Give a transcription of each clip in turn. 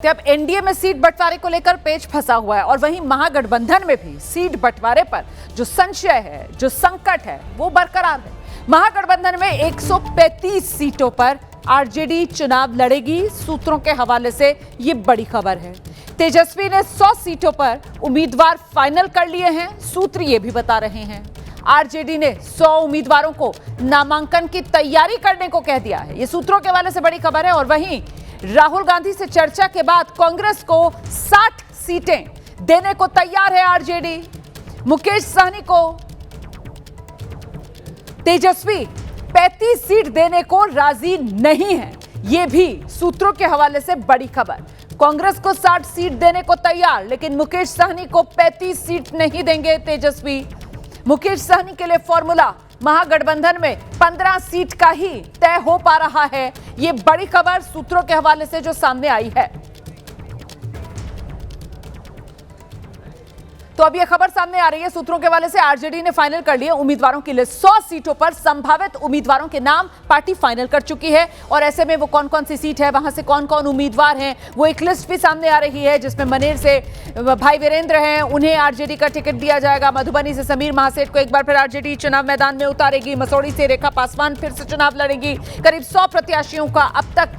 अब एनडीए में सीट बंटवारे को लेकर पेच फंसा हुआ है और वहीं महागठबंधन में भी सीट बंटवारे पर जो संशय है, जो संकट है, वो बरकरार है। महागठबंधन में 135 सीटों पर आरजेडी चुनाव लड़ेगी। सूत्रों के हवाले से ये बड़ी खबर है। तेजस्वी ने 100 सीटों पर उम्मीदवार फाइनल कर लिए हैं। सूत्र ये भी बता रहे हैं आरजेडी ने 100 उम्मीदवारों को नामांकन की तैयारी करने को कह दिया है। ये सूत्रों के हवाले से बड़ी खबर है। और वहीं राहुल गांधी से चर्चा के बाद कांग्रेस को 60 सीटें देने को तैयार है आरजेडी। मुकेश सहनी को तेजस्वी 35 सीट देने को राजी नहीं है। यह भी सूत्रों के हवाले से बड़ी खबर। कांग्रेस को 60 सीट देने को तैयार, लेकिन मुकेश सहनी को 35 सीट नहीं देंगे तेजस्वी। मुकेश सहनी के लिए फॉर्मूला महागठबंधन में 15 सीट का ही तय हो पा रहा है। यह बड़ी खबर सूत्रों के हवाले से जो सामने आई है। तो अब यह खबर सामने आ रही है सूत्रों के हवाले से आरजेडी ने फाइनल कर लिए उम्मीदवारों की लिस्ट। 100 सीटों पर संभावित उम्मीदवारों के नाम पार्टी फाइनल कर चुकी है और ऐसे में वो कौन कौन सी सीट है, वहां से कौन कौन उम्मीदवार हैं, वो एक लिस्ट भी सामने आ रही है, जिसमें मनेर से भाई वीरेंद्र हैं, उन्हें आरजेडी का टिकट दिया जाएगा। मधुबनी से समीर महासेठ को एक बार फिर आरजेडी चुनाव मैदान में उतारेगी। मसौड़ी से रेखा पासवान फिर से चुनाव लड़ेगी। करीब 100 प्रत्याशियों का अब तक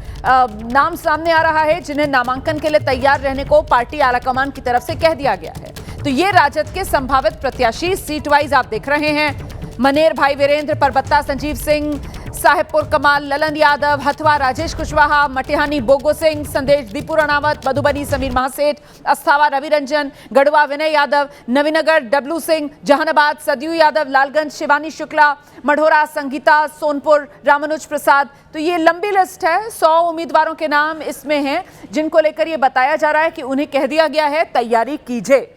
नाम सामने आ रहा है, जिन्हें नामांकन के लिए तैयार रहने को पार्टी आलाकमान की तरफ से कह दिया गया है। तो ये राजद के संभावित प्रत्याशी सीट वाइज आप देख रहे हैं। मनेर भाई वीरेंद्र, परबत्ता संजीव सिंह, साहेबपुर कमाल ललन यादव, हथवा राजेश कुशवाहा, मटिहानी बोगो सिंह, संदेश दीपू राणावत, मधुबनी समीर महासेठ, अस्थावा रवि रंजन, गढ़वा विनय यादव, नवीनगर डब्लू सिंह, जहानाबाद सदयू यादव, लालगंज शिवानी शुक्ला, मढ़ोरा संगीता, सोनपुर रामानुज प्रसाद। तो ये लंबी लिस्ट है। 100 उम्मीदवारों के नाम इसमें हैं, जिनको लेकर ये बताया जा रहा है कि उन्हें कह दिया गया है तैयारी कीजिए।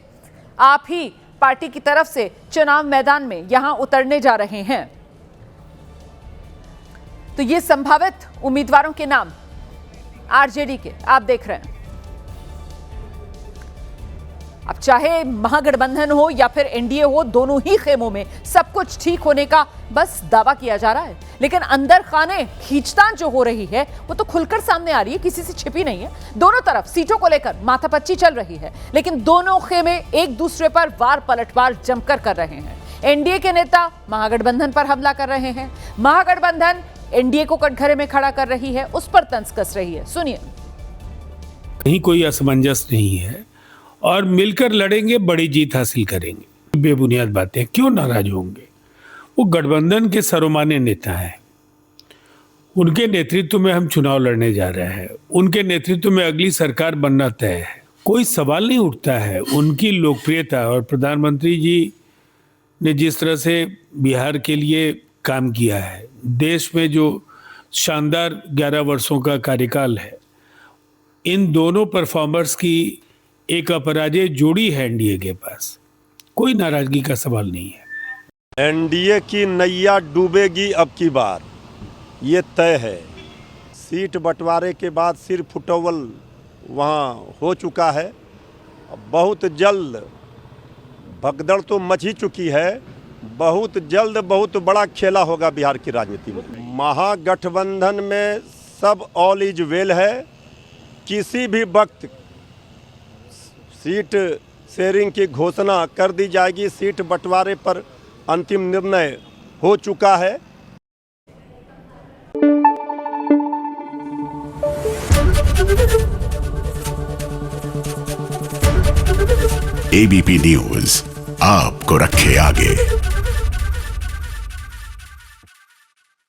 आप ही पार्टी की तरफ से चुनाव मैदान में यहां उतरने जा रहे हैं। तो ये संभावित उम्मीदवारों के नाम आरजेडी के आप देख रहे हैं। अब चाहे महागठबंधन हो या फिर एनडीए हो, दोनों ही खेमों में सब कुछ ठीक होने का बस दावा किया जा रहा है, लेकिन अंदर खाने खींचतान जो हो रही है वो तो खुलकर सामने आ रही है, किसी से छिपी नहीं है। दोनों तरफ सीटों को लेकर माथापच्ची चल रही है, लेकिन दोनों खेमे एक दूसरे पर वार पलटवार जमकर कर रहे हैं। एनडीए के नेता महागठबंधन पर हमला कर रहे हैं, महागठबंधन एनडीए को कटघरे में खड़ा कर रही है, उस पर तंज कस रही है। सुनिए। कहीं कोई असमंजस नहीं है और मिलकर लड़ेंगे, बड़ी जीत हासिल करेंगे। बेबुनियाद बातें, क्यों नाराज होंगे? वो गठबंधन के सर्वमान्य नेता हैं, उनके नेतृत्व में हम चुनाव लड़ने जा रहे हैं, उनके नेतृत्व में अगली सरकार बनना तय है। कोई सवाल नहीं उठता है। उनकी लोकप्रियता और प्रधानमंत्री जी ने जिस तरह से बिहार के लिए काम किया है, देश में जो शानदार 11 वर्षों का कार्यकाल है, इन दोनों परफॉर्मर्स की एक अपराजय जोड़ी है एनडीए के पास। कोई नाराजगी का सवाल नहीं है। एनडीए की नैया डूबेगी अब की बार, ये तय है। सीट बंटवारे के बाद सिर फुटोवल वहाँ हो चुका है। बहुत जल्द भगदड़ तो मच ही चुकी है। बहुत जल्द बहुत बड़ा खेला होगा बिहार की राजनीति में। महागठबंधन में सब ऑल इज वेल है। किसी भी वक्त सीट शेयरिंग की घोषणा कर दी जाएगी। सीट बंटवारे पर अंतिम निर्णय हो चुका है। एबीपी न्यूज़ आपको रखे आगे।